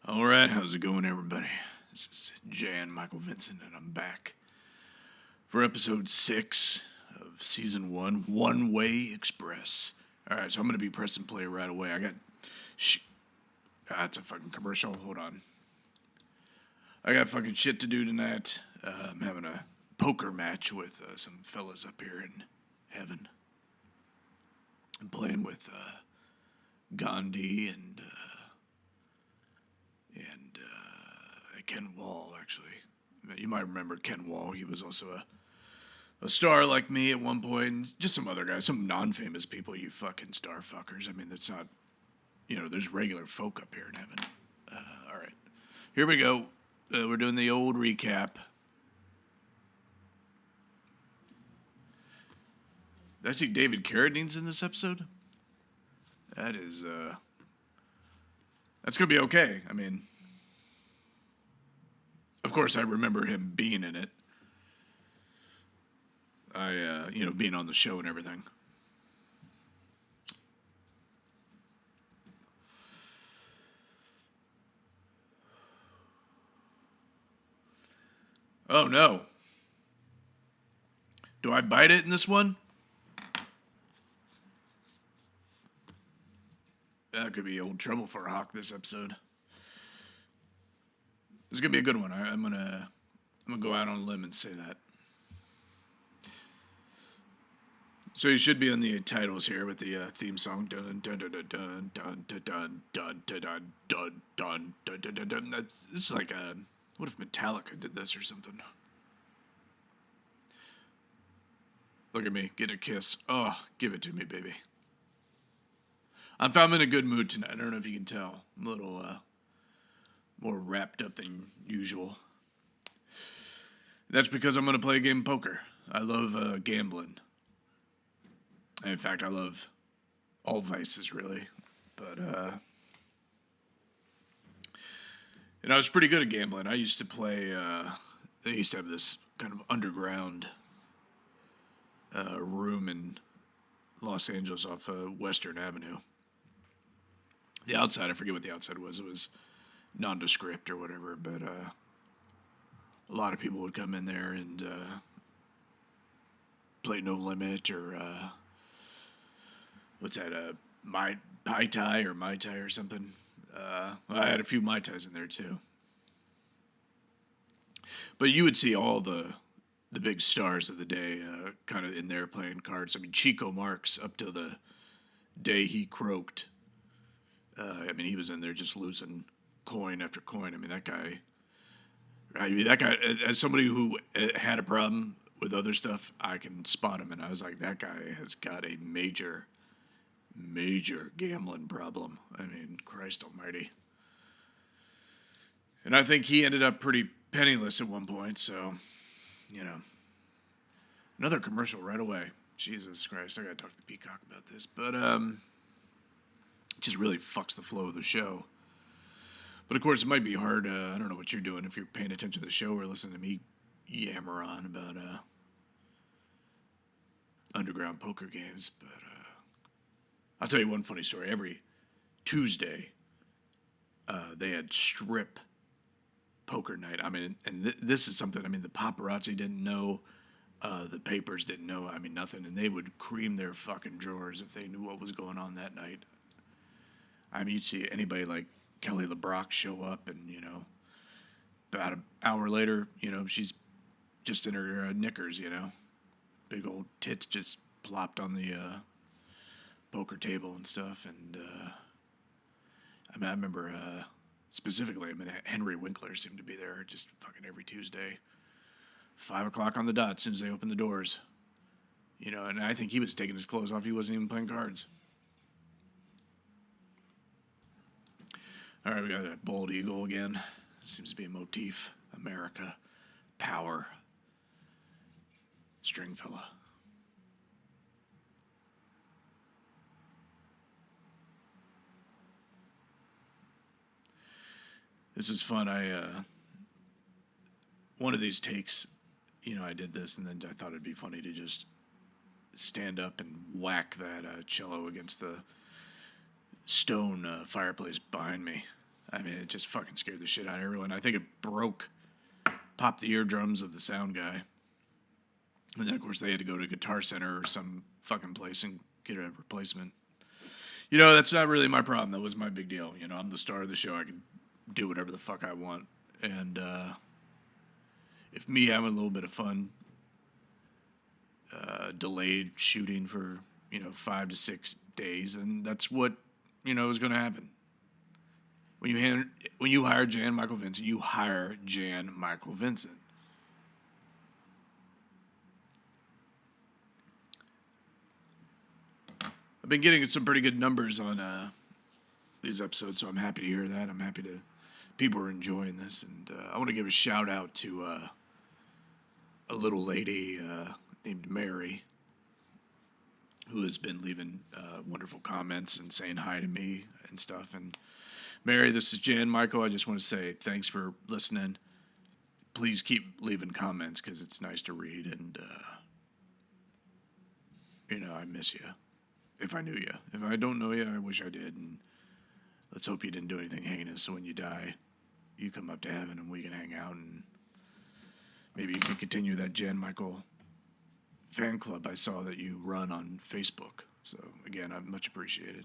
All right, how's it going, everybody? This is Jan Michael Vincent, and I'm back for episode 6 of season 1, One Way Express. All right, so I'm going to be pressing play right away. That's a fucking commercial. Hold on. I got fucking shit to do tonight. I'm having a poker match with some fellas up here in heaven. I'm playing with Gandhi and Ken Wall, actually. You might remember Ken Wall. He was also a star like me at one point. And just some other guys, some non-famous people, you fucking star fuckers. I mean, that's not, there's regular folk up here in heaven. All right. Here we go. We're doing the old recap. Did I see David Carradine's in this episode? That's going to be okay. I mean, of course, I remember him being in it. Being on the show and everything. Oh, no. Do I bite it in this one? That could be old trouble for a hawk this episode. This is gonna be a good one. I'm gonna go out on a limb and say that. So you should be on the titles here with the theme song. Dun dun dun dun dun dun dun dun dun dun dun dun dun dun dun dun. This is like a. What if Metallica did this or something? Look at me, get a kiss. Oh, give it to me, baby. I'm in a good mood tonight. I don't know if you can tell. I'm a little more wrapped up than usual. That's because I'm going to play a game of poker. I love gambling. In fact, I love all vices, really. But, and I was pretty good at gambling. I used to play, they used to have this kind of underground room in Los Angeles off Western Avenue. The outside, I forget what the outside was. It was nondescript or whatever, but a lot of people would come in there and play No Limit or what's that? Mai Tai or something. I had a few Mai Tais in there too. But you would see all the big stars of the day kind of in there playing cards. I mean, Chico Marx, up till the day he croaked. He was in there just losing coin after coin. I mean, that guy, as somebody who had a problem with other stuff, I can spot him. And I was like, that guy has got a major, major gambling problem. I mean, Christ almighty. And I think he ended up pretty penniless at one point. So, another commercial right away. Jesus Christ, I got to talk to the Peacock about this. But, just really fucks the flow of the show. But of course, it might be hard. I don't know what you're doing if you're paying attention to the show or listening to me yammer on about underground poker games. But I'll tell you one funny story. Every Tuesday, they had strip poker night. I mean, and this is something. I mean, the paparazzi didn't know. The papers didn't know. I mean, nothing. And they would cream their fucking drawers if they knew what was going on that night. I mean, you'd see anybody like Kelly LeBrock show up, and about an hour later, she's just in her knickers, big old tits just plopped on the poker table and stuff. And I remember specifically, Henry Winkler seemed to be there just fucking every Tuesday, 5 o'clock on the dot, as soon as they opened the doors, And I think he was taking his clothes off; he wasn't even playing cards. All right, we got a bald eagle again. Seems to be a motif. America, power, string fella. This is fun. One of these takes, I did this, and then I thought it'd be funny to just stand up and whack that cello against the stone fireplace behind me. I mean, it just fucking scared the shit out of everyone. I think it popped the eardrums of the sound guy. And then, of course, they had to go to Guitar Center or some fucking place and get a replacement. You know, that's not really my problem. That was my big deal. You know, I'm the star of the show. I can do whatever the fuck I want. And if me having a little bit of fun delayed shooting for, 5 to 6 days, and that's what, is going to happen. When you hire Jan Michael Vincent, you hire Jan Michael Vincent. I've been getting some pretty good numbers on these episodes, so I'm happy to hear that. I'm happy to people are enjoying this, and I want to give a shout out to a little lady named Mary, who has been leaving wonderful comments and saying hi to me and stuff. And Mary, this is Jan Michael. I just want to say thanks for listening. Please keep leaving comments because it's nice to read, and I miss you. If I knew you. If I don't know you, I wish I did. And let's hope you didn't do anything heinous, so when you die, you come up to heaven and we can hang out, and maybe you can continue that Jan Michael fan club I saw that you run on Facebook. So, again, I'm much appreciated.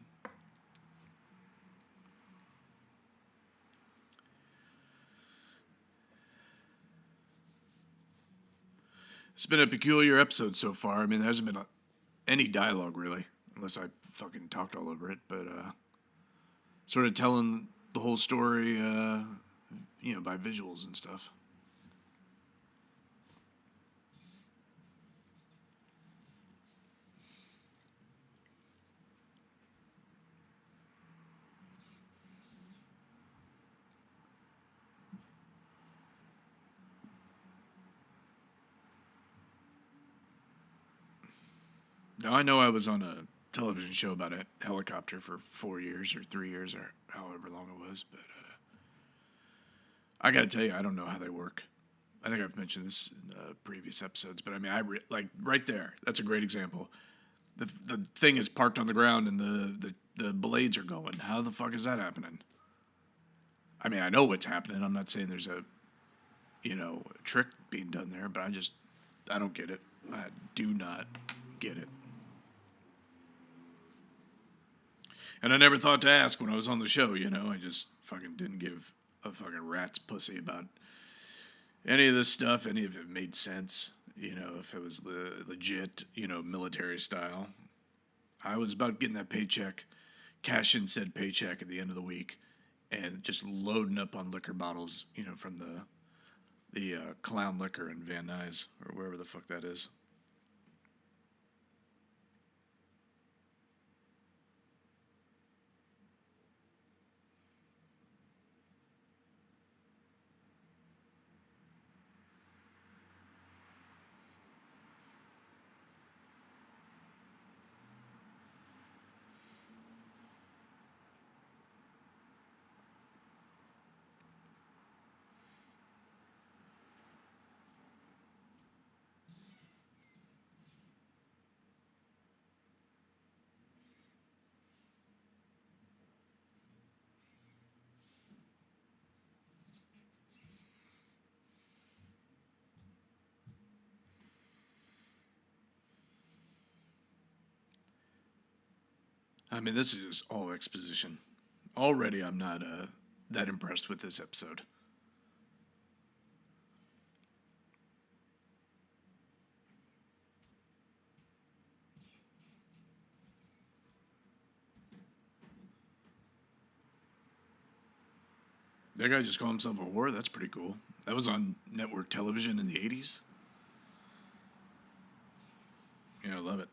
It's been a peculiar episode so far. I mean, there hasn't been any dialogue, really, unless I fucking talked all over it. But sort of telling the whole story, by visuals and stuff. Now, I know I was on a television show about a helicopter for 4 years or 3 years or however long it was, but I got to tell you, I don't know how they work. I think I've mentioned this in previous episodes, but I mean, right there. That's a great example. The thing is parked on the ground and the blades are going. How the fuck is that happening? I mean, I know what's happening. I'm not saying there's a trick being done there, but I don't get it. I do not get it. And I never thought to ask when I was on the show, I just fucking didn't give a fucking rat's pussy about any of this stuff, any of it made sense, if it was legit, military style. I was about getting that paycheck, cash in said paycheck at the end of the week, and just loading up on liquor bottles, from the Clown Liquor in Van Nuys, or wherever the fuck that is. I mean, this is just all exposition. Already, I'm not that impressed with this episode. That guy just called himself a whore? That's pretty cool. That was on network television in the 80s. Yeah, I love it.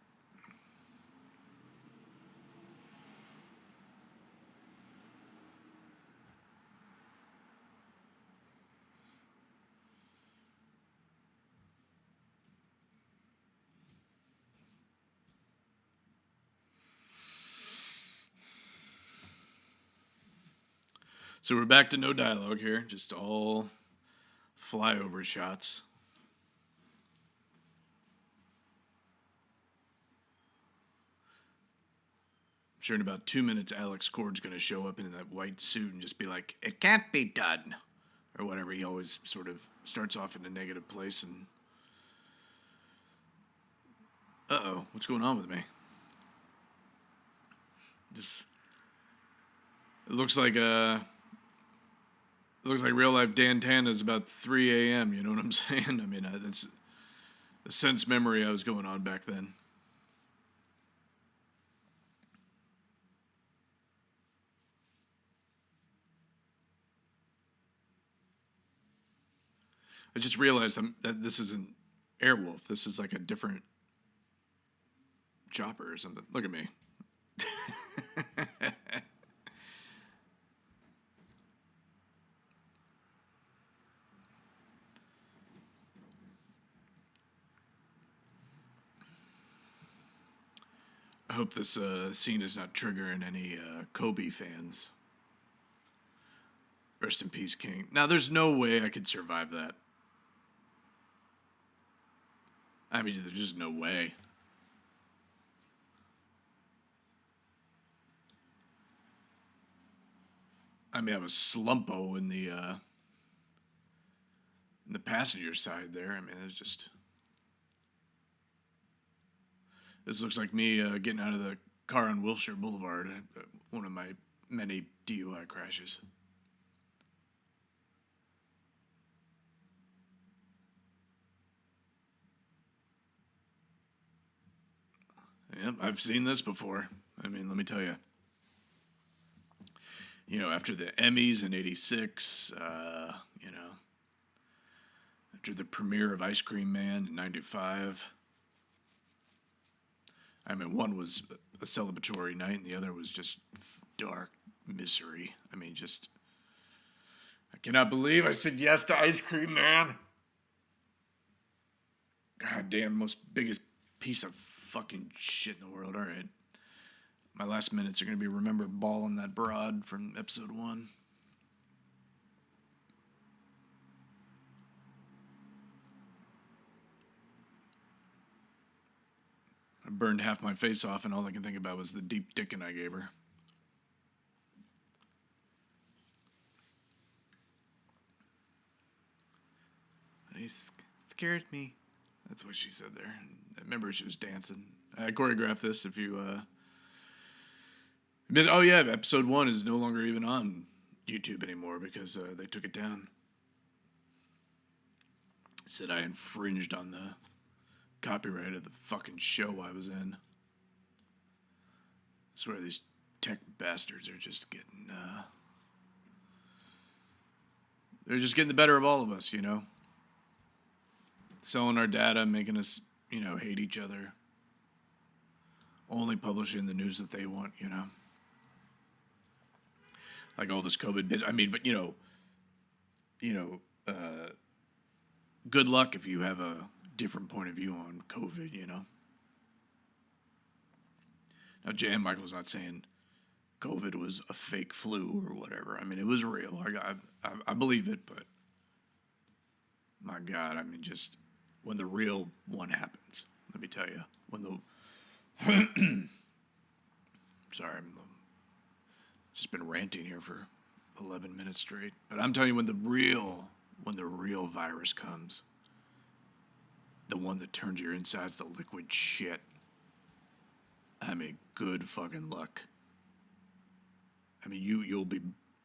So we're back to no dialogue here, just all flyover shots. Sure, in about 2 minutes, Alex Cord's going to show up in that white suit and just be like, "It can't be done," or whatever. He always sort of starts off in a negative place. And what's going on with me? Just it looks like real life Dan Tana is about 3 a.m. You know what I'm saying? I mean, that's the sense memory I was going on back then. I just realized that this isn't Airwolf. This is like a different chopper or something. Look at me. I hope this scene is not triggering any Kobe fans. Rest in peace, King. Now, there's no way I could survive that. I mean, there's just no way. I mean, I was slumpo in the passenger side there. I mean, it's just. This looks like me getting out of the car on Wilshire Boulevard, one of my many DUI crashes. Yep, I've seen this before. I mean, let me tell you. You know, after the Emmys in '86, you know, after the premiere of Ice Cream Man in '95. I mean, one was a celebratory night, and the other was just dark misery. I mean, just. I cannot believe I said yes to Ice Cream Man. God damn, most biggest piece of fucking shit in the world. All right. My last minutes are going to be remember balling that broad from episode 1. I burned half my face off, and all I can think about was the deep dicking I gave her. He scared me. That's what she said there. I remember she was dancing. I choreographed this if you... Oh, yeah, episode 1 is no longer even on YouTube anymore because they took it down. Said I infringed on the copyright of the fucking show I was in. I swear these tech bastards are just getting... they're just getting the better of all of us, you know? Selling our data, making us, you know, hate each other. Only publishing the news that they want, you know? Like all this COVID bit. I mean, but, you know, good luck if you have a different point of view on COVID, you know? Now, Jan Michael's not saying COVID was a fake flu or whatever. I mean, it was real. I believe it, but my God, I mean, just when the real one happens, let me tell you, when the sorry, I'm just been ranting here for 11 minutes straight, but I'm telling you, when the real virus comes, the one that turns your insides to liquid shit, I mean, good fucking luck. I mean, you'll be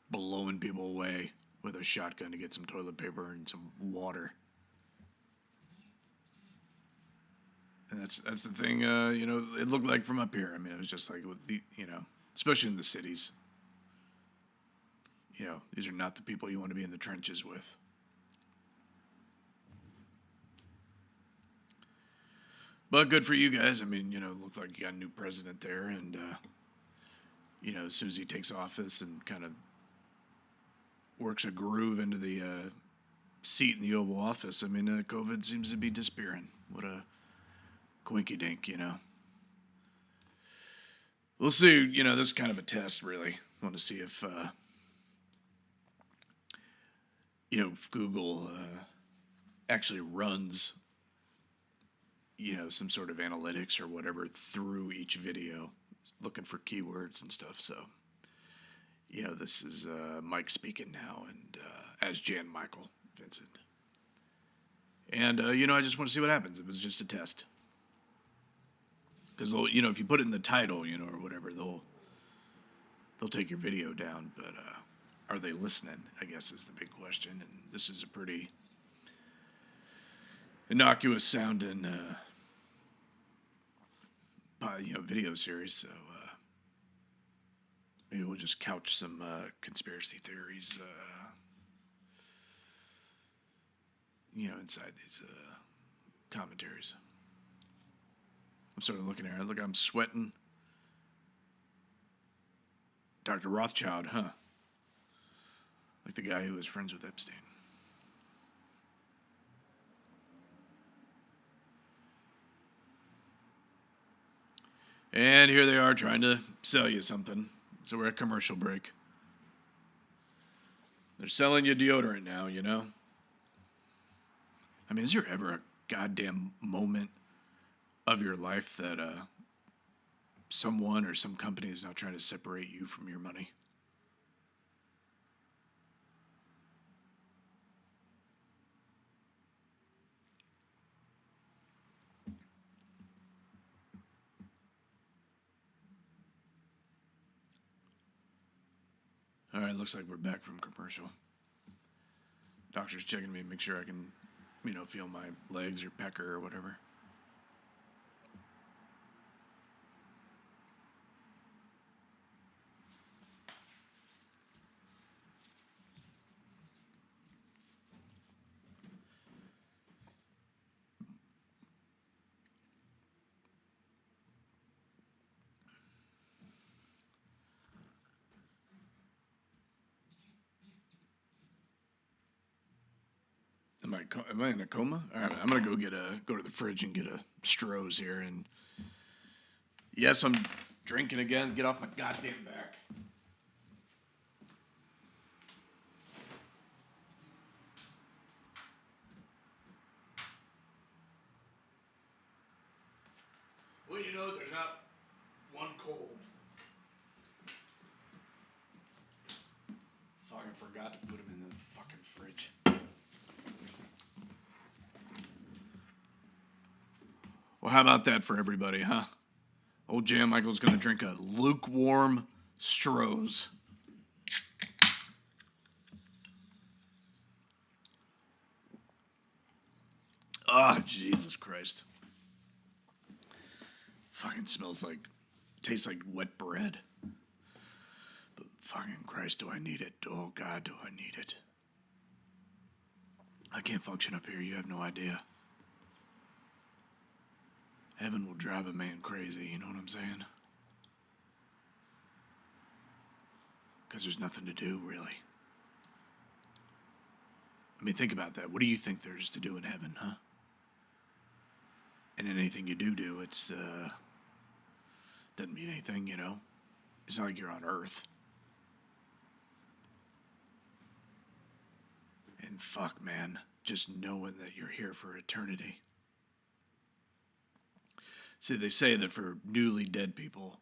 blowing people away with a shotgun to get some toilet paper and some water. And that's the thing, you know, it looked like from up here. I mean, it was just like, with the, you know, especially in the cities. You know, these are not the people you want to be in the trenches with. But good for you guys. I mean, you know, it looked like you got a new president there. And, you know, as soon as he takes office and kind of works a groove into the seat in the Oval Office, I mean, COVID seems to be disappearing. What a quinky dink, you know. We'll see. You know, this is kind of a test, really. I want to see if, you know, if Google actually runs, you know, some sort of analytics or whatever through each video looking for keywords and stuff. So, this is Mike speaking now, and as Jan Michael Vincent. And, I just want to see what happens. It was just a test. Because, if you put it in the title, or whatever, they'll take your video down. But are they listening, I guess, is the big question. And this is a pretty innocuous sounding, video series. So maybe we'll just couch some conspiracy theories, inside these commentaries. I'm sort of looking at it. Look, I'm sweating. Dr. Rothschild, huh? Like the guy who was friends with Epstein. And here they are trying to sell you something. So we're at commercial break. They're selling you deodorant now, I mean, is there ever a goddamn moment of your life that someone or some company is not trying to separate you from your money? All right, looks like we're back from commercial. Doctor's checking me, make sure I can, feel my legs or pecker or whatever. Am I in a coma? All right, I'm gonna go to the fridge and get a Stroh's here. And yes, I'm drinking again. Get off my goddamn back. Well, there's not one cold. Fucking forgot to put them in the fucking fridge. Well, how about that for everybody, huh? Old Jan Michael's going to drink a lukewarm Stroh's. Ah, Jesus Christ. Fucking tastes like wet bread. But fucking Christ, do I need it? Oh, God, do I need it? I can't function up here. You have no idea. Heaven will drive a man crazy, you know what I'm saying? Because there's nothing to do, really. I mean, think about that. What do you think there's to do in heaven, huh? And anything you do, it's, doesn't mean anything, It's not like you're on Earth. And fuck, man, just knowing that you're here for eternity. See, they say that for newly dead people,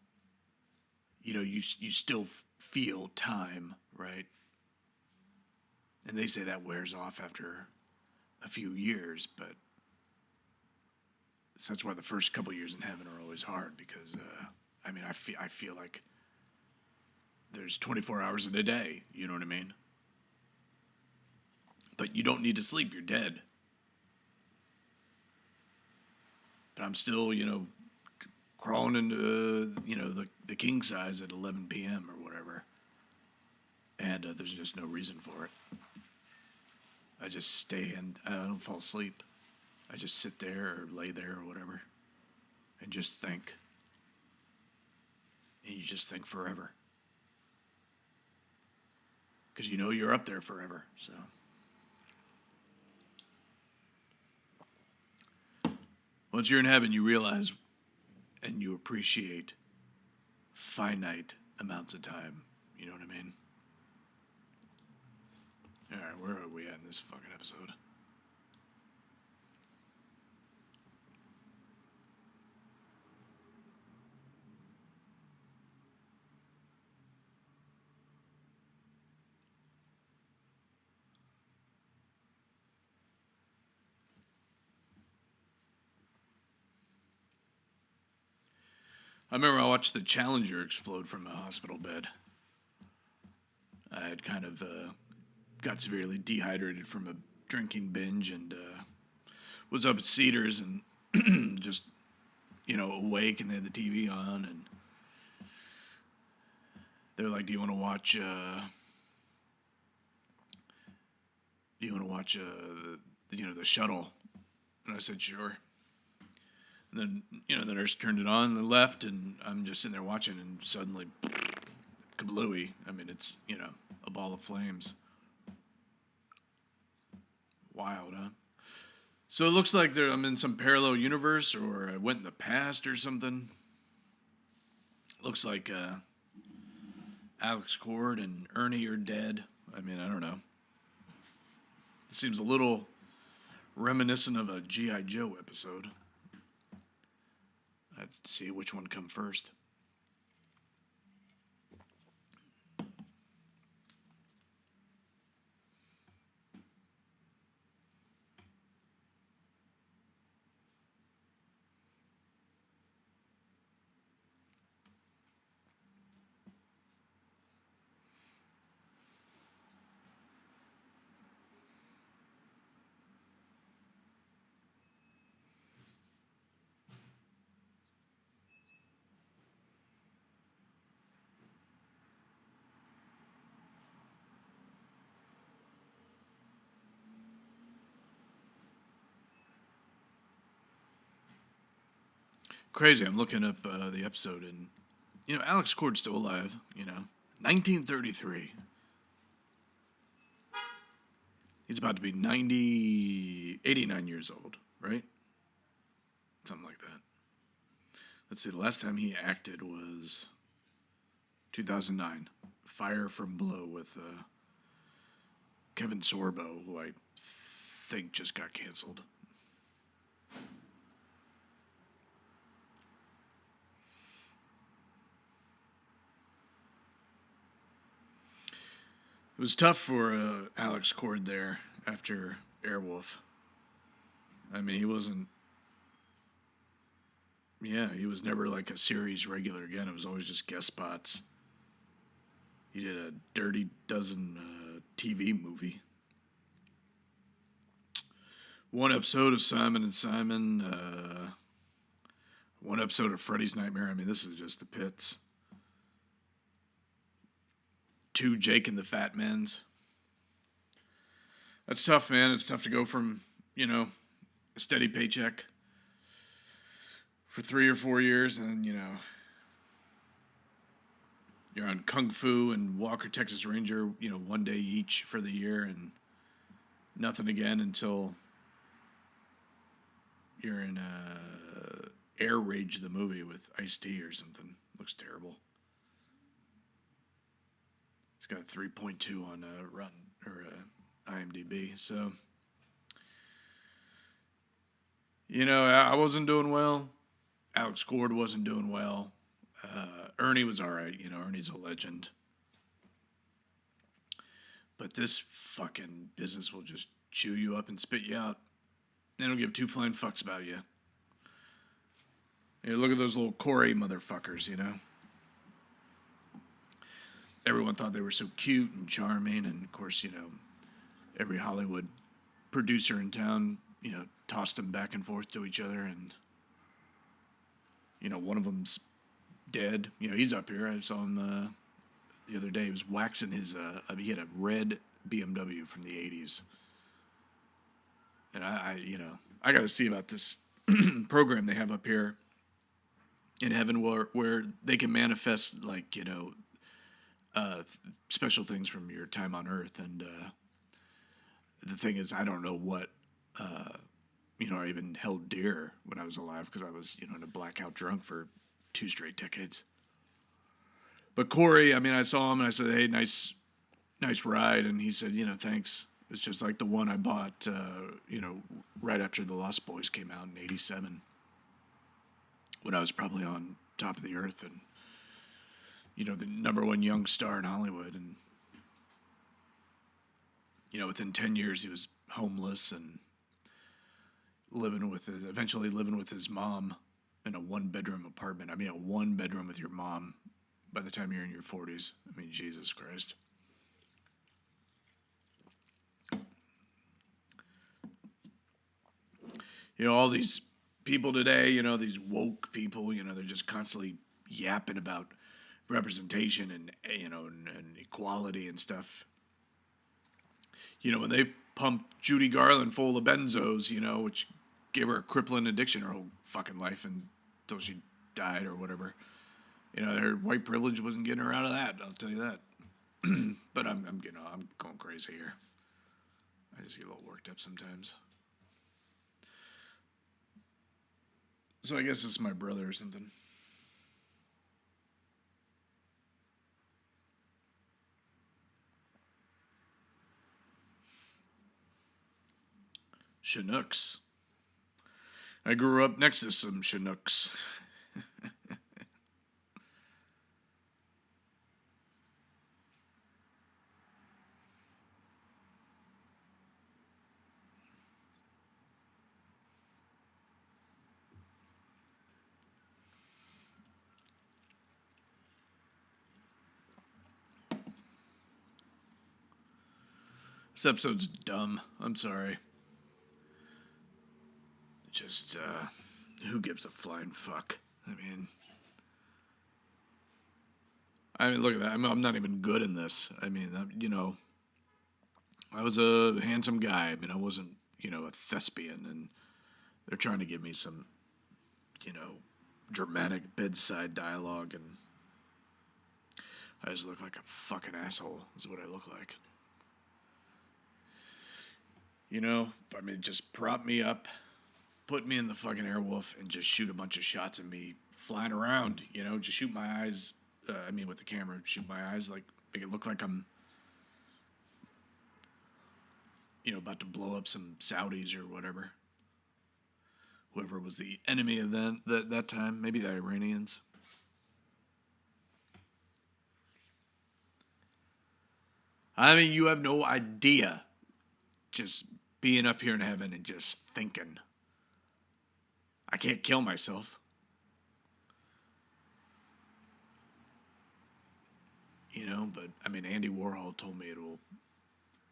you still feel time, right? And they say that wears off after a few years, but so that's why the first couple years in heaven are always hard, because, I feel like there's 24 hours in a day, you know what I mean? But you don't need to sleep, you're dead. But I'm still, crawling into, the king size at 11 p.m. or whatever. And there's just no reason for it. I just stay and I don't fall asleep. I just sit there or lay there or whatever and just think. And you just think forever. Because you're up there forever, so. Once you're in heaven, you realize and you appreciate finite amounts of time. You know what I mean? All right, where are we at in this fucking episode? I remember I watched the Challenger explode from a hospital bed. I had kind of got severely dehydrated from a drinking binge and was up at Cedars and just, awake, and they had the TV on, and they were like, "Do you want to watch? The shuttle?" And I said, "Sure." And then, the nurse turned it on, and left, and I'm just sitting there watching, and suddenly, kablooey. I mean, it's, a ball of flames. Wild, huh? So it looks like I'm in some parallel universe, or I went in the past or something. Looks like Alex Cord and Ernie are dead. I mean, I don't know. It seems a little reminiscent of a G.I. Joe episode. I'd see which one come first. Crazy. I'm looking up the episode, and Alex Cord's still alive. 1933. He's about to be 89 years old, right? Something like that. Let's see. The last time he acted was 2009. Fire from Below with Kevin Sorbo, who I think just got canceled. It was tough for Alex Cord there after Airwolf. I mean, he wasn't. Yeah, he was never like a series regular again. It was always just guest spots. He did a Dirty Dozen TV movie. One episode of Simon and Simon. One episode of Freddy's Nightmare. I mean, this is just the pits. 2 Jake and the Fat Men's. That's tough, man. It's tough to go from, a steady paycheck for 3 or 4 years, and then, you're on Kung Fu and Walker, Texas Ranger, one day each for the year, and nothing again until you're in Air Rage, the movie with Ice-T or something. Looks terrible. It's got a 3.2 on Rotten or IMDb. So, I wasn't doing well. Alex Cord wasn't doing well. Ernie was all right. Ernie's a legend. But this fucking business will just chew you up and spit you out. They don't give 2 flying fucks about you. Look at those little Corey motherfuckers, Everyone thought they were so cute and charming, and of course, every Hollywood producer in town, tossed them back and forth to each other, and one of them's dead. He's up here. I saw him the other day. He was waxing his. He had a red BMW from the '80s, and I got to see about this program they have up here in heaven, where they can manifest special things from your time on Earth. And the thing is, I don't know what, I even held dear when I was alive, because I was, in a blackout drunk for 2 straight decades. But Corey, I saw him and I said, "Hey, nice ride." And he said, "Thanks. It's just like the one I bought, right after The Lost Boys came out in '87, when I was probably on top of the earth and, the number 1 young star in Hollywood." And, within 10 years, he was homeless and eventually living with his mom in a one-bedroom apartment. I mean, a one-bedroom with your mom by the time you're in your 40s. I mean, Jesus Christ. All these people today, these woke people, they're just constantly yapping about representation and, and equality and stuff. When they pumped Judy Garland full of benzos, which gave her a crippling addiction her whole fucking life until she died or whatever. Her white privilege wasn't getting her out of that. I'll tell you that. But I'm going crazy here. I just get a little worked up sometimes. So I guess it's my brother or something. Chinooks. I grew up next to some Chinooks. This episode's dumb. I'm sorry. Just, who gives a flying fuck? Look at that. I'm not even good in this. I was a handsome guy. I wasn't, a thespian, and they're trying to give me some, dramatic bedside dialogue, and I just look like a fucking asshole, is what I look like. Just prop me up, put me in the fucking Airwolf, and just shoot a bunch of shots of me flying around, just shoot my eyes, with the camera, shoot my eyes, make it look like I'm, about to blow up some Saudis or whatever. Whoever was the enemy of that time, maybe the Iranians. You have no idea just being up here in heaven and just thinking, I can't kill myself. But Andy Warhol told me it will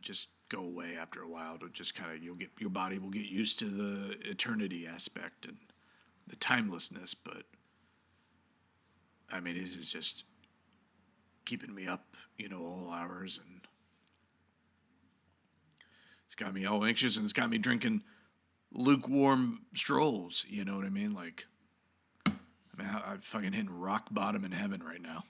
just go away after a while. It'll just kind of, your body will get used to the eternity aspect and the timelessness. But this is just keeping me up, all hours, and it's got me all anxious, and it's got me drinking lukewarm strolls. You know what I mean? I'm fucking hitting rock bottom in heaven right now.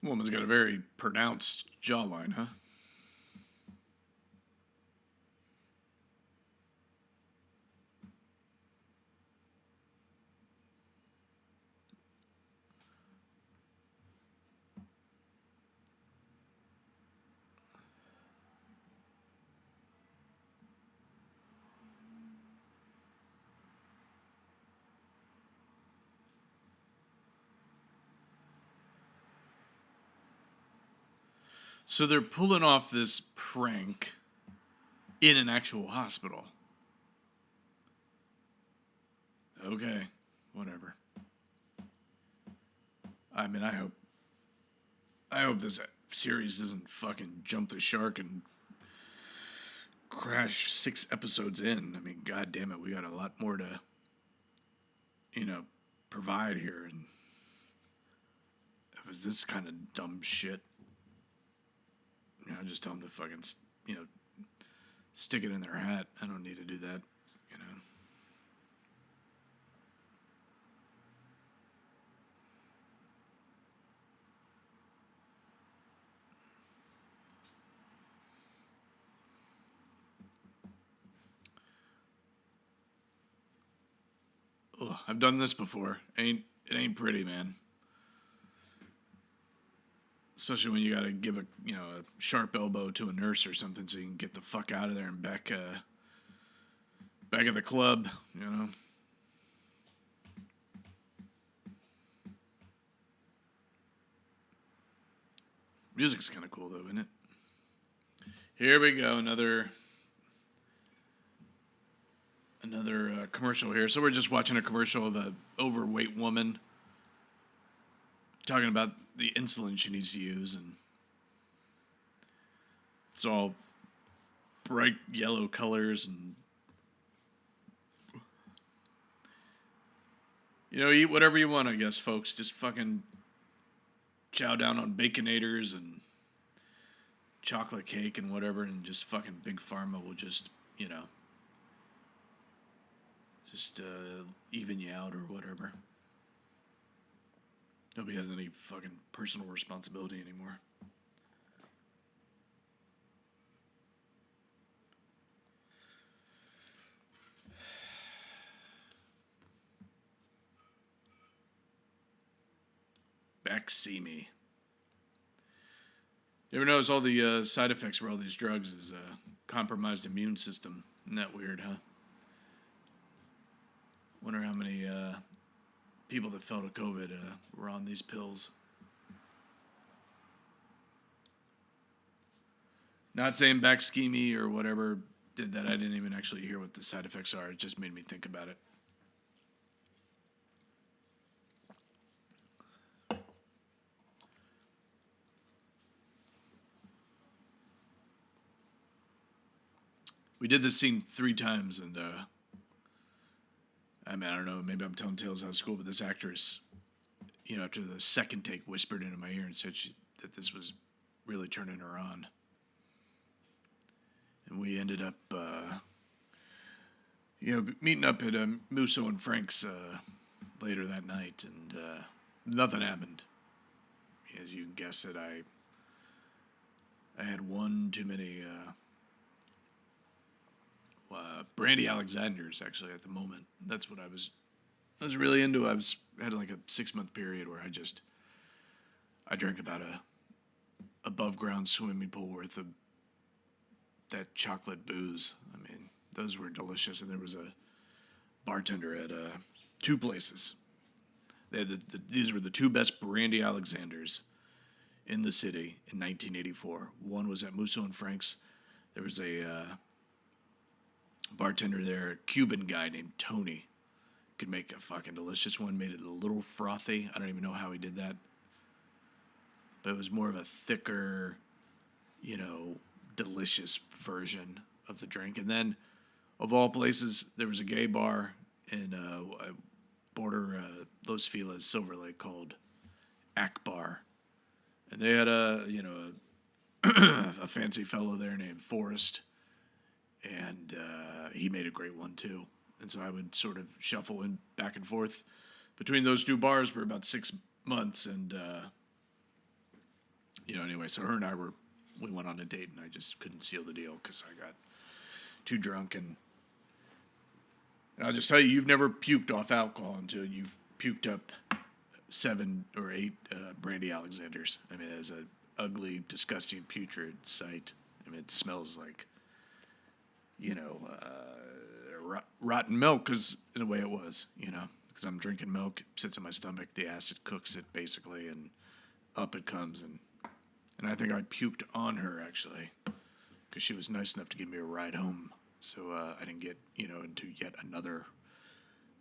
Woman's got a very pronounced jawline, huh? So they're pulling off this prank in an actual hospital. Okay, whatever. I hope this series doesn't fucking jump the shark and crash 6 episodes in. God damn it, we got a lot more to, provide here. And if it's this kind of dumb shit, I just tell them to fucking, stick it in their hat. I don't need to do that, Ugh, I've done this before. It ain't pretty, man. Especially when you got to give a sharp elbow to a nurse or something so you can get the fuck out of there and back at the club, Music's kind of cool though, isn't it? Here we go, another commercial here. So we're just watching a commercial of a overweight woman talking about the insulin she needs to use, and it's all bright yellow colors, and eat whatever you want, I guess, folks. Just fucking chow down on baconators and chocolate cake and whatever, and just fucking Big Pharma will just even you out or whatever. Nobody has any fucking personal responsibility anymore. Baqsimi. You ever notice all the side effects for all these drugs is compromised immune system? Isn't that weird, huh? Wonder how many people that fell to COVID were on these pills. Not saying Baqsimi or whatever did that. I didn't even actually hear what the side effects are. It just made me think about it. We did this scene 3 times, and I don't know, maybe I'm telling tales out of school, but this actress, after the second take, whispered into my ear and said that this was really turning her on. And we ended up, meeting up at Musso and Frank's later that night, and nothing happened. As you can guess it, I had one too many Brandy Alexander's, actually, at the moment. That's what I was really into. I had like a 6-month period where I drank about a above ground swimming pool worth of that chocolate booze. I mean, those were delicious. And there was a bartender at 2 places. They had these were the 2 best Brandy Alexanders in the city in 1984. One was at Musso and Frank's. There was a bartender there, a Cuban guy named Tony. Could make a fucking delicious one. Made it a little frothy. I don't even know how he did that. But it was more of a thicker, delicious version of the drink. And then, of all places, there was a gay bar in border Los Feliz, Silver Lake, called Akbar. And they had a fancy fellow there named Forrest. And he made a great one, too. And so I would sort of shuffle in back and forth between those 2 bars for about 6 months. And, anyway, so her and we went on a date, and I just couldn't seal the deal because I got too drunk. And I'll just tell you, you've never puked off alcohol until you've puked up 7 or 8 Brandy Alexanders. I mean, it's an ugly, disgusting, putrid sight. I mean, it smells like, rotten milk, because in a way it was, because I'm drinking milk, it sits in my stomach, the acid cooks it basically, and up it comes, and I think I puked on her, actually, because she was nice enough to give me a ride home, so I didn't get, into yet another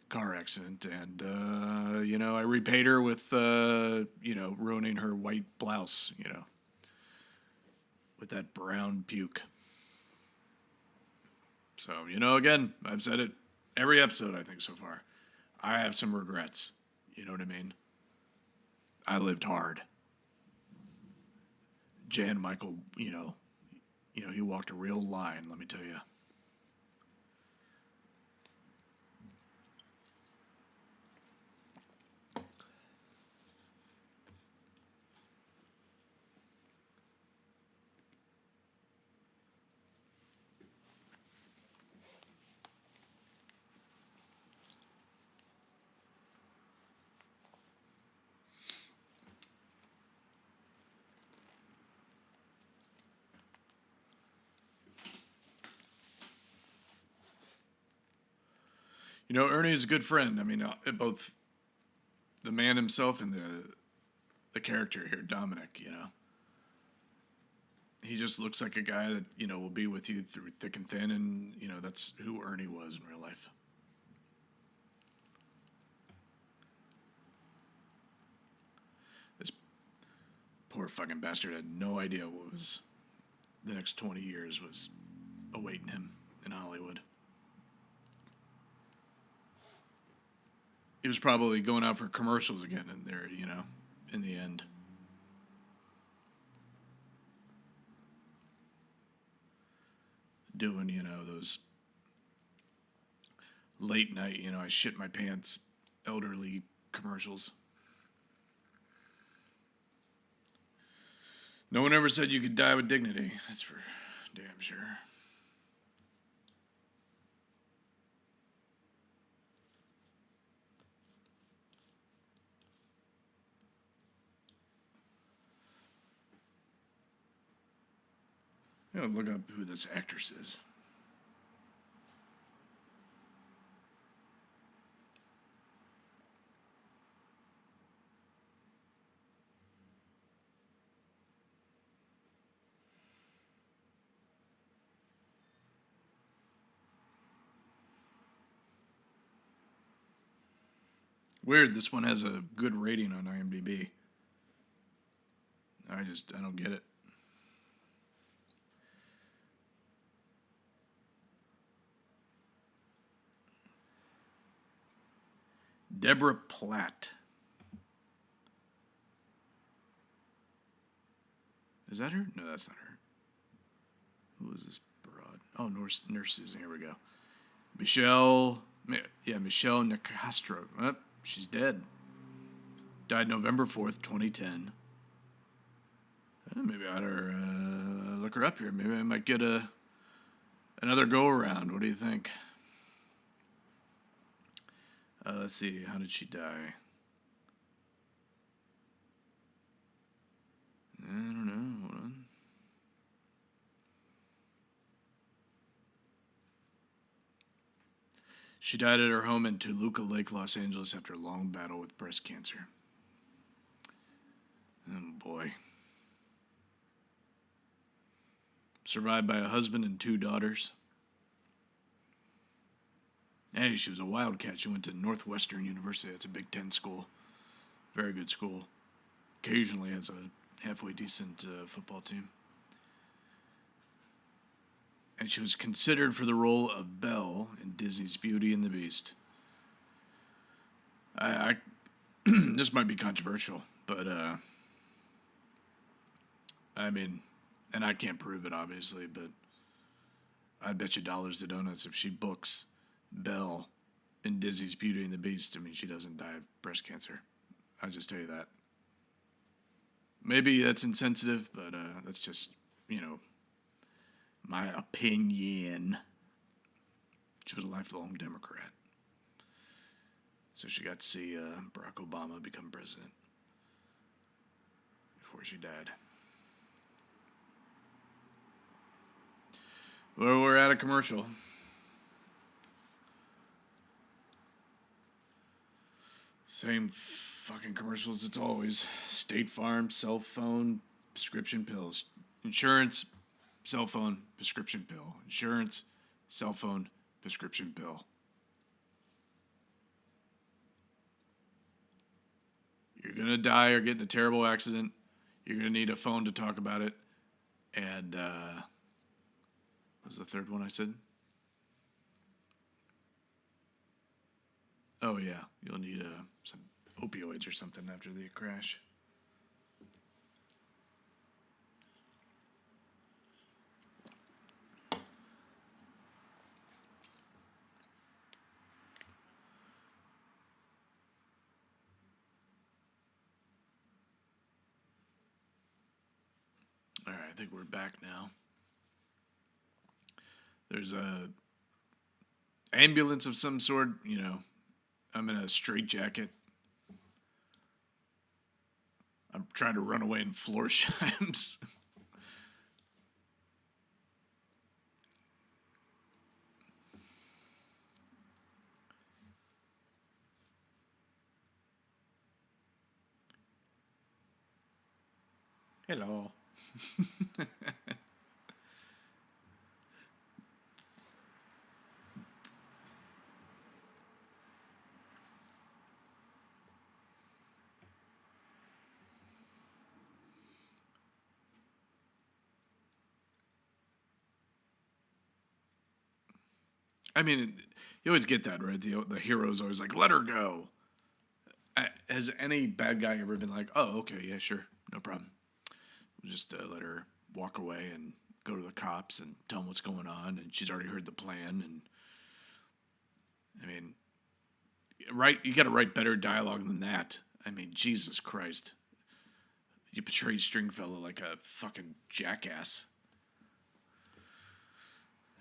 car accident, and, I repaid her with, ruining her white blouse, with that brown puke. So, again, I've said it every episode, I think, so far. I have some regrets. You know what I mean? I lived hard. Jan Michael, he walked a real line, let me tell you. You know, Ernie is a good friend. I mean, both the man himself and the character here, Dominic. You know, he just looks like a guy that will be with you through thick and thin, and that's who Ernie was in real life. This poor fucking bastard had no idea what was the next 20 years was awaiting him in Hollywood. He was probably going out for commercials again in there, in the end. Doing, those late night, I shit my pants elderly commercials. No one ever said you could die with dignity. That's for damn sure. Look up who this actress is. Weird, this one has a good rating on IMDb. I don't get it. Deborah Platt. Is that her? No, that's not her. Who is this broad? Oh, Nurse Susan. Here we go. Michelle Nicastro. Oh, she's dead. Died November 4th, 2010. Maybe I ought to look her up here. Maybe I might get another go-around. What do you think? Let's see. How did she die? I don't know. Hold on. She died at her home in Toluca Lake, Los Angeles, after a long battle with breast cancer. Oh, boy. Survived by a husband and 2 daughters. Hey, she was a Wildcat. She went to Northwestern University. That's a Big Ten school. Very good school. Occasionally has a halfway decent football team. And she was considered for the role of Belle in Disney's Beauty and the Beast. I this might be controversial, but I mean, and I can't prove it obviously, but I'd bet you dollars to donuts if she books Belle in Disney's Beauty and the Beast, I mean, she doesn't die of breast cancer. I'll just tell you that. Maybe that's insensitive, but that's just, my opinion. She was a lifelong Democrat. So she got to see Barack Obama become president before she died. Well, we're at a commercial. Same fucking commercials it's always. State Farm, cell phone, prescription pills. Insurance, cell phone, prescription pill. Insurance, cell phone, prescription pill. You're going to die or get in a terrible accident. You're going to need a phone to talk about it. And, what was the third one I said? Oh, yeah. You'll need some opioids or something after the crash. All right, I think we're back now. There's a ambulance of some sort, I'm in a straitjacket. I'm trying to run away in Florsheim's. Hello. I mean, you always get that, right? The hero's always like, let her go. Has any bad guy ever been like, oh, okay, yeah, sure, no problem. We'll just let her walk away and go to the cops and tell them what's going on, and she's already heard the plan. And I mean, right? You got to write better dialogue than that. I mean, Jesus Christ, you portray Stringfellow like a fucking jackass.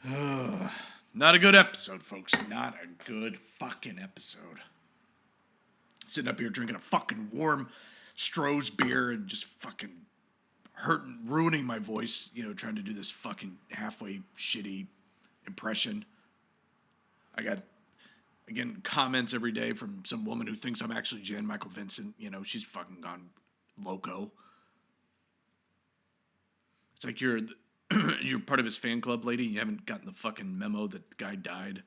Not a good episode, folks. Not a good fucking episode. Sitting up here drinking a fucking warm Stroh's beer and just fucking hurting, ruining my voice, trying to do this fucking halfway shitty impression. I got, again, comments every day from some woman who thinks I'm actually Jan Michael Vincent. She's fucking gone loco. It's like you're part of his fan club, lady. You haven't gotten the fucking memo that the guy died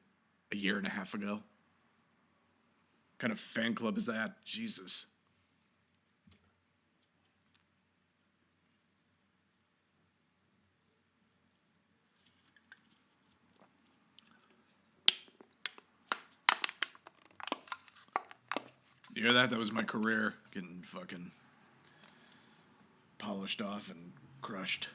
a year and a half ago. What kind of fan club is that? Jesus. You hear that? That was my career, getting fucking polished off and crushed.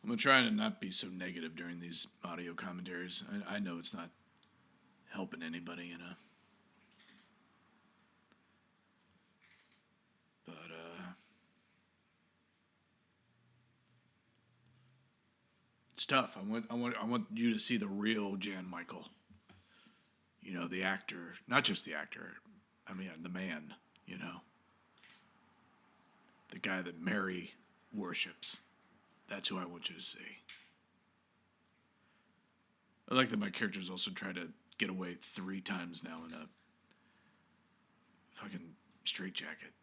I'm trying to not be so negative during these audio commentaries. I know it's not helping anybody, But it's tough. I want you to see the real Jan Michael. The actor, not just the actor. I mean, the man. The guy that Mary worships. That's who I want you to see. I like that my characters also try to get away 3 times now in a fucking straitjacket.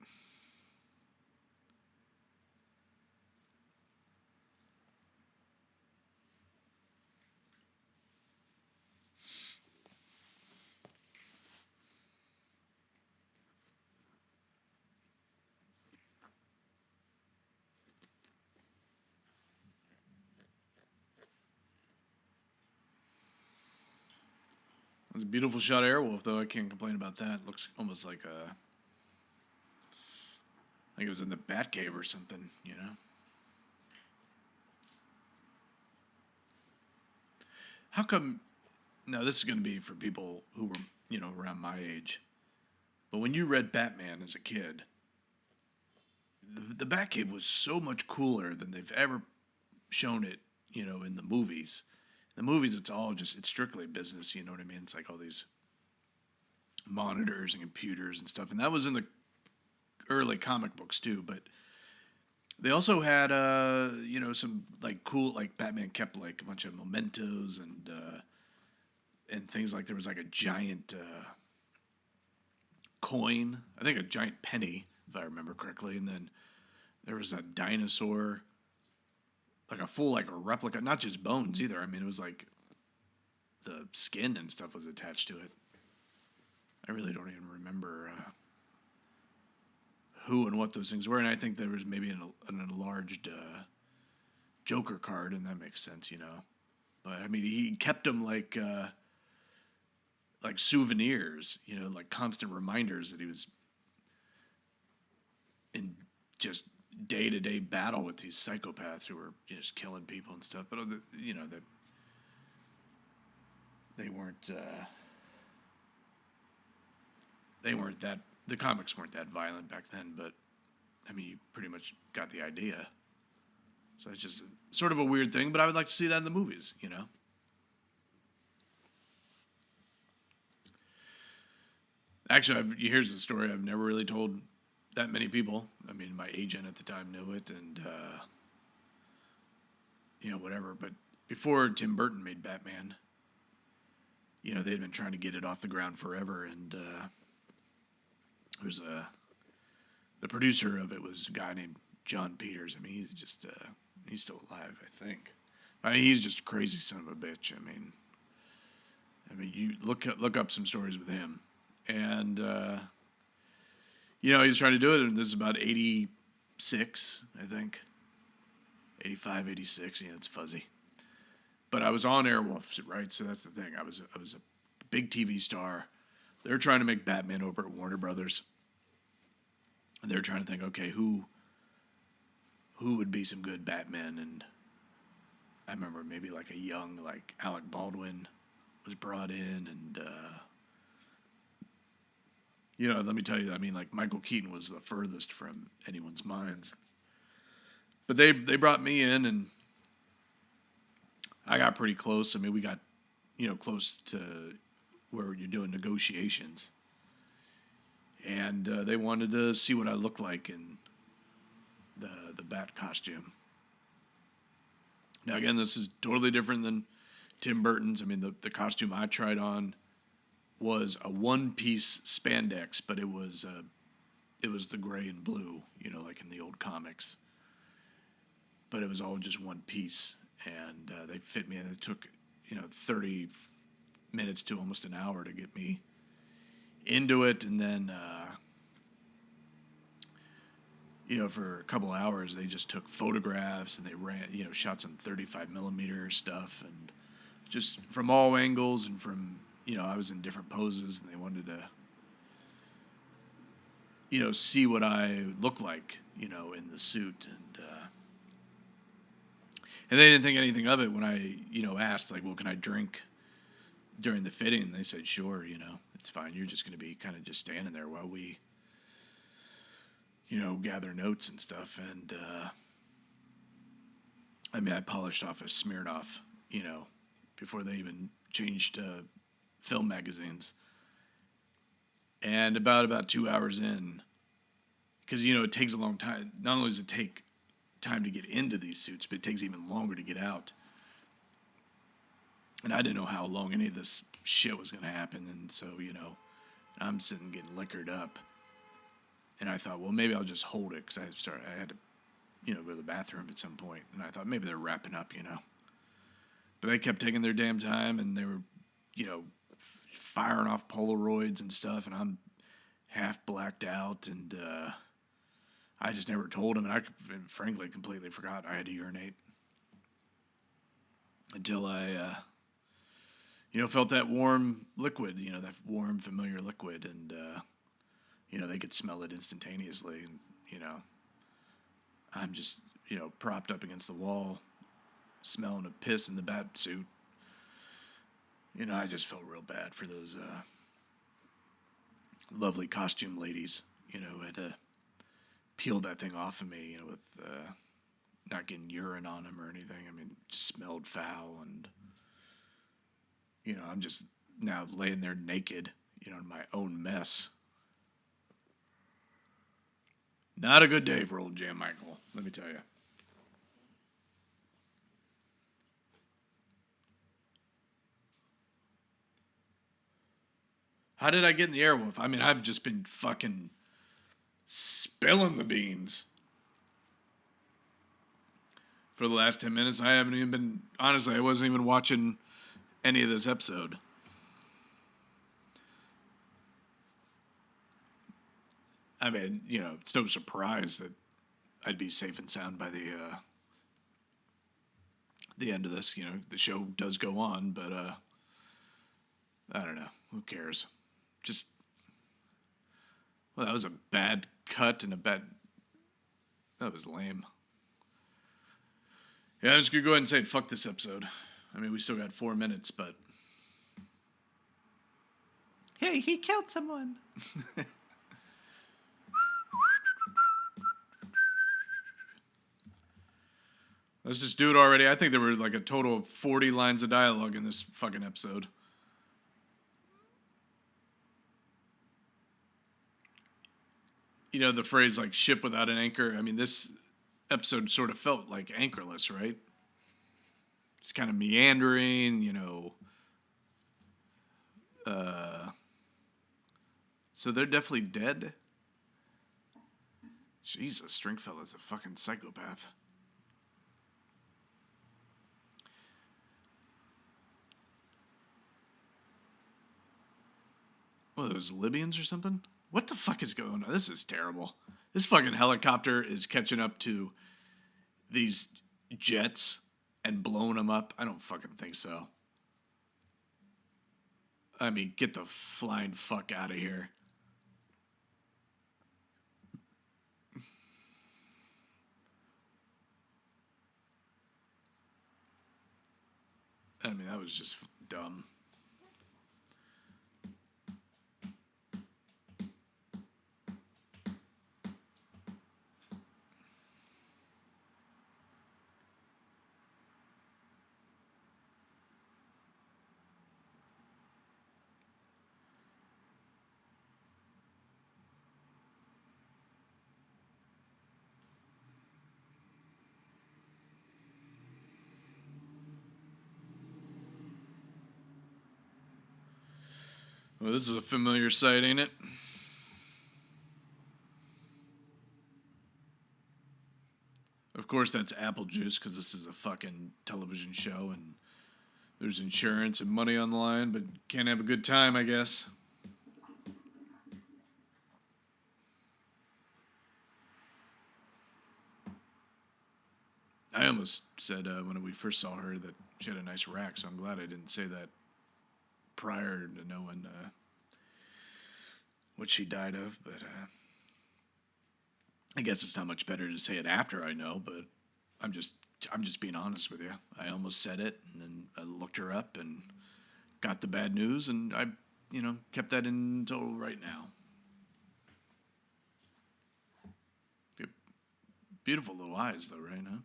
It's a beautiful shot of Airwolf, though. I can't complain about that. It looks almost like it was in the Batcave or something, How come? Now this is going to be for people who were, around my age. But when you read Batman as a kid, the Batcave was so much cooler than they've ever shown it, in the movies. In the movies, it's strictly business, you know what I mean? It's like all these monitors and computers and stuff. And that was in the early comic books too, but they also had, some like cool, like Batman kept like a bunch of mementos and things like there was like a giant coin, I think a giant penny, if I remember correctly, and then there was a dinosaur, like a full like a replica, not just bones either. I mean, it was like the skin and stuff was attached to it. I really don't even remember who and what those things were, and I think there was maybe an enlarged Joker card, and that makes sense, But I mean, he kept them like souvenirs, like constant reminders that he was in just day-to-day battle with these psychopaths who were just killing people and stuff. But they weren't that. The comics weren't that violent back then. But I mean, you pretty much got the idea. So it's just sort of a weird thing. But I would like to see that in the movies. Actually, here's the story I've never really told that many people. I mean, my agent at the time knew it, and whatever. But before Tim Burton made Batman, they'd been trying to get it off the ground forever, and there's the producer of it was a guy named John Peters. I mean, he's just he's still alive, I think. I mean, he's just a crazy son of a bitch. I mean, you look up some stories with him, and he's trying to do it. And this is about 86, I think, 85, 86. It's fuzzy. But I was on Airwolf, right? So that's the thing. I was a big TV star. They're trying to make Batman over at Warner Brothers, and they're trying to think, okay, who would be some good Batman? And I remember maybe like a young, like Alec Baldwin was brought in, and let me tell you, I mean, like Michael Keaton was the furthest from anyone's minds. But they brought me in, and I got pretty close. I mean, we got, close to where you're doing negotiations. And they wanted to see what I looked like in the Bat costume. Now, again, this is totally different than Tim Burton's. I mean, the costume I tried on was a one-piece spandex, but it was the gray and blue, like in the old comics. But it was all just one piece, and they fit me, and it took 30 minutes to almost an hour to get me into it, and then for a couple hours they just took photographs, and they ran shot some 35 millimeter stuff, and just from all angles, and from I was in different poses, and they wanted to see what I looked like in the suit, and they didn't think anything of it when I asked, like, well, can I drink during the fitting? And they said, sure, it's fine. You're just going to be kind of just standing there while we, gather notes and stuff. And, I polished off a Smirnoff, before they even changed film magazines. And about 2 hours in, because, it takes a long time. Not only does it take time to get into these suits, but it takes even longer to get out. And I didn't know how long any of this shit was going to happen. And so, I'm sitting getting liquored up. And I thought, well, maybe I'll just hold it, because I had to, go to the bathroom at some point. And I thought maybe they're wrapping up, But they kept taking their damn time, and they were, firing off Polaroids and stuff. And I'm half blacked out, and I just never told them. And I, frankly, completely forgot I had to urinate until I, felt that warm liquid, that warm, familiar liquid, and, they could smell it instantaneously, and, I'm just, propped up against the wall, smelling of piss in the Batsuit. I just felt real bad for those, lovely costume ladies, who had to peel that thing off of me, with, not getting urine on them or anything. I mean, it just smelled foul, and, I'm just now laying there naked, in my own mess. Not a good day for old Jan Michael, let me tell you. How did I get in the Airwolf? I mean, I've just been fucking spilling the beans for the last 10 minutes. I haven't even been, honestly, I wasn't even watching any of this episode. I mean, it's no surprise that I'd be safe and sound by the end of this. The show does go on, but I don't know. Who cares? Well, that was a bad cut and that was lame. Yeah, I'm just going to go ahead and say, fuck this episode. I mean, we still got 4 minutes, but... Hey, he killed someone! Let's just do it already. I think there were like a total of 40 lines of dialogue in this fucking episode. the phrase like ship without an anchor. I mean, this episode sort of felt like anchorless, right? It's kind of meandering, So they're definitely dead. Jesus, Stringfellow is a fucking psychopath. What are those, Libyans or something? What the fuck is going on? This is terrible. This fucking helicopter is catching up to these jets and blowing them up. I don't fucking think so. I mean, get the flying fuck out of here. I mean, that was just dumb. Well, this is a familiar sight, ain't it? Of course, that's apple juice because this is a fucking television show and there's insurance and money on the line, but can't have a good time, I guess. I almost said when we first saw her that she had a nice rack, so I'm glad I didn't say that prior to knowing what she died of. But I guess it's not much better to say it after I know. But I'm just being honest with you. I almost said it, and then I looked her up and got the bad news, and I kept that in until right now. Beautiful little eyes, though, right? Huh?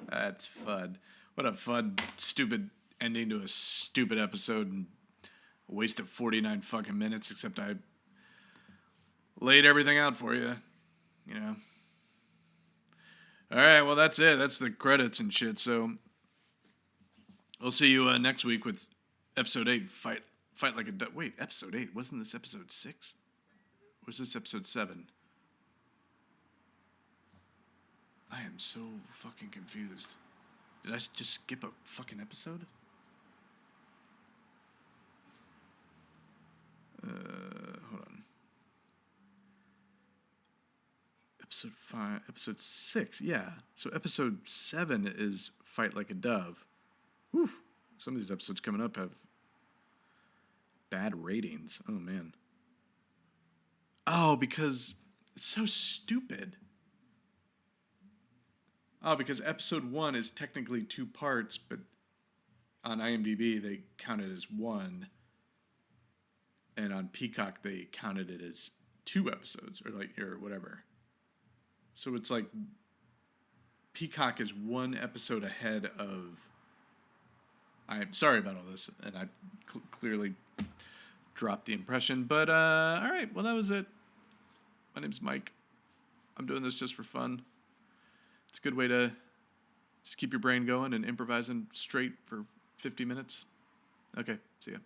That's fun. What a fun, stupid ending to a stupid episode and a waste of 49 fucking minutes, except I laid everything out for you. All right, well, that's it. That's the credits and shit. So we'll see you next week with episode 8, Fight Like a Duck. Wait, episode 8? Wasn't this episode 6? Or was this episode 7? I am so fucking confused. Did I just skip a fucking episode? Hold on. Episode 5, episode 6, yeah. So episode 7 is Fight Like a Dove. Whew. Some of these episodes coming up have bad ratings. Oh, man. Oh, because it's so stupid. Oh, because episode 1 is technically 2 parts, but on IMDb they count it as 1. And on Peacock they counted it as 2 episodes, or whatever. So it's like Peacock is 1 episode ahead of... I'm sorry about all this, and I clearly dropped the impression. But, all right, well, that was it. My name's Mike. I'm doing this just for fun. It's a good way to just keep your brain going and improvising straight for 50 minutes. Okay, see ya.